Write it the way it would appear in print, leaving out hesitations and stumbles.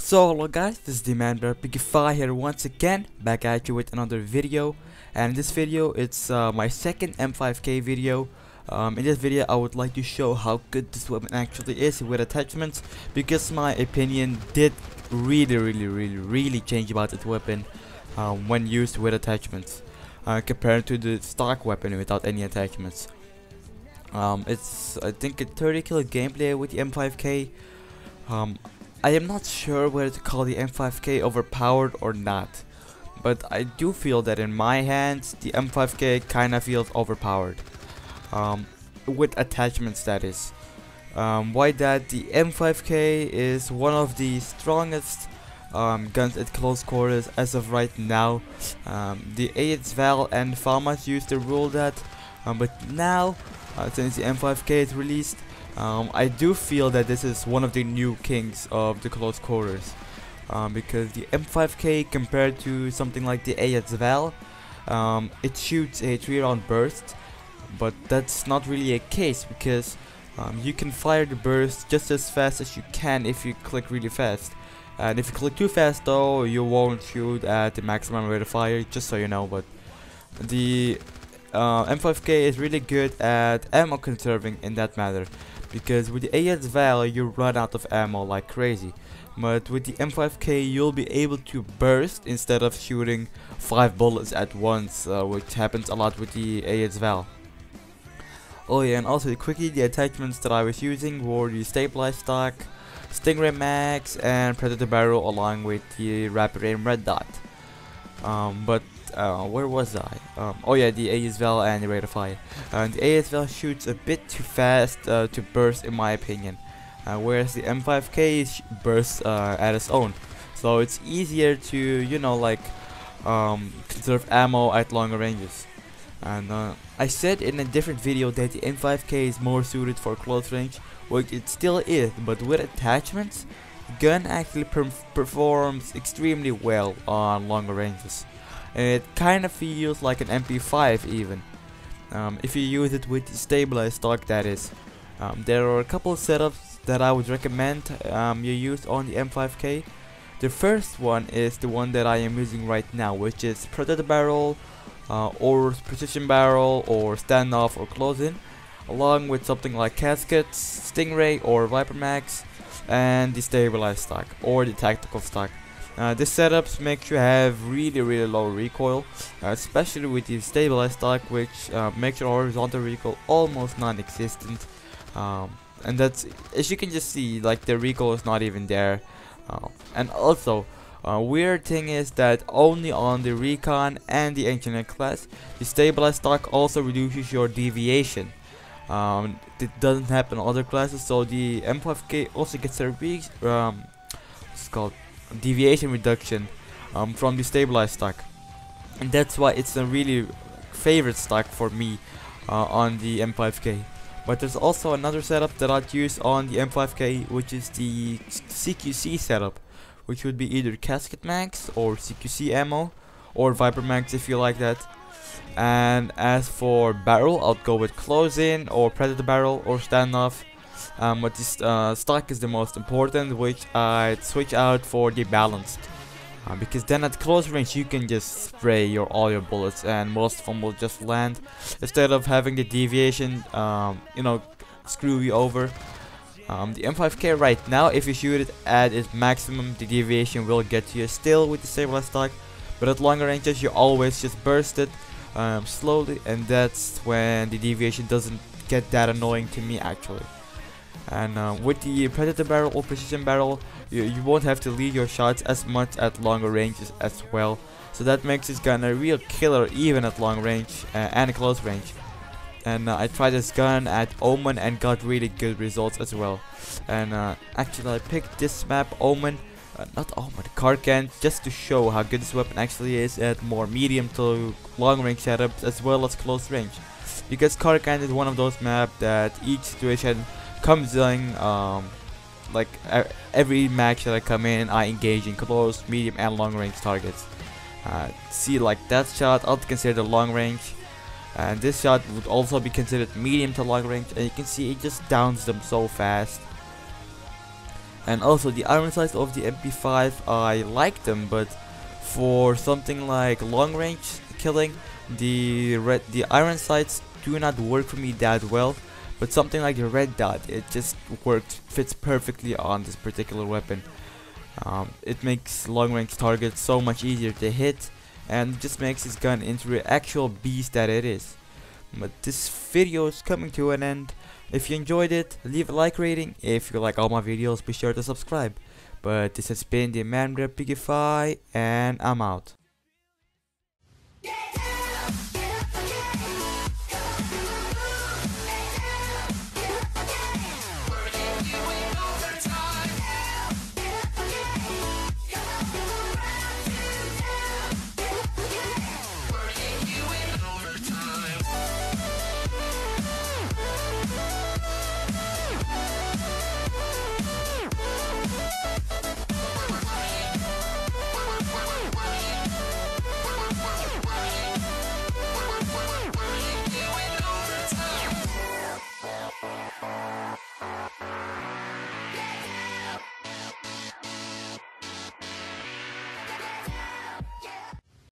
So hello guys, this is the man BFP4F here once again, back at you with another video. And in this video it's my second M5K video. In this video I would like to show how good this weapon actually is with attachments, because my opinion did really change about this weapon when used with attachments compared to the stock weapon without any attachments. It's I think a 30 kill gameplay with the M5K. I am not sure whether to call the M5K overpowered or not, but I do feel that in my hands the M5K kinda feels overpowered, with attachments that is. Why that? The M5K is one of the strongest guns at close quarters as of right now. The AX Val and Famas used to rule that, but now since the M5K is released, I do feel that this is one of the new kings of the close quarters, because the M5K compared to something like the AX Val, it shoots a 3-round burst, but that's not really a case because you can fire the burst just as fast as you can if you click really fast. And if you click too fast though, you won't shoot at the maximum rate of fire, just so you know. But the M5K is really good at ammo conserving in that matter, because with the AX Val you run out of ammo like crazy, but with the M5K you'll be able to burst instead of shooting 5 bullets at once, which happens a lot with the AX Val. Oh yeah, and also quickly, the attachments that I was using were the stabilized stock, Stingray max, and Predator barrel, along with the rapid aim red dot. Where was I? Oh yeah, the AX Val and the rate of fire. The AX Val shoots a bit too fast to burst in my opinion, whereas the M5K bursts at its own. So it's easier to, you know, like conserve ammo at longer ranges. And I said in a different video that the M5K is more suited for close range, which it still is, but with attachments, the gun actually performs extremely well on longer ranges. And it kind of feels like an MP5 even, if you use it with the stabilized stock, that is. There are a couple of setups that I would recommend you use on the M5K. The first one is the one that I am using right now, which is Predator barrel, or precision barrel, or standoff or close in, along with something like caskets, Stingray or Viper Max, and the stabilized stock or the tactical stock. This setups makes you have really low recoil, especially with the stabilized stock, which makes your horizontal recoil almost non-existent. And that's, as you can just see, like the recoil is not even there. And also, weird thing is that only on the recon and the engineer class, the stabilized stock also reduces your deviation. It doesn't happen on other classes, so the M5K also gets a what's called deviation reduction from the stabilized stock, and that's why it's a really favorite stock for me on the M5K. But there's also another setup that I'd use on the M5K, which is the CQC setup, which would be either casket max or CQC ammo, or Viper Max if you like that. And as for barrel, I'll go with close in or Predator barrel or standoff. But this stock is the most important, which I'd switch out for the balanced, because then at close range you can just spray all your bullets and most of them will just land, instead of having the deviation you know, screw you over. The M5K right now, if you shoot it at its maximum, the deviation will get to you still with the stabilized stock, but at longer ranges you always just burst it slowly, and that's when the deviation doesn't get that annoying to me actually. And with the Predator barrel or precision barrel, you won't have to lead your shots as much at longer ranges as well, so that makes this gun a real killer even at long range and close range. And I tried this gun at Omen and got really good results as well. And actually I picked this map, Omen, not Omen, Karkan, just to show how good this weapon actually is at more medium to long range setups as well as close range, because Karkan is one of those maps that each situation comes in, like every match that I come in, I engage in close, medium and long range targets. See, like that shot I'll consider long range, and this shot would also be considered medium to long range, and you can see it just downs them so fast. And also the iron sights of the MP5, I like them, but for something like long range killing, the iron sights do not work for me that well. But something like the red dot, it just fits perfectly on this particular weapon. It makes long range targets so much easier to hit, and just makes this gun into the actual beast that it is. But this video is coming to an end. If you enjoyed it, leave a like rating. If you like all my videos, be sure to subscribe. But this has been the Man BFP4F, and I'm out.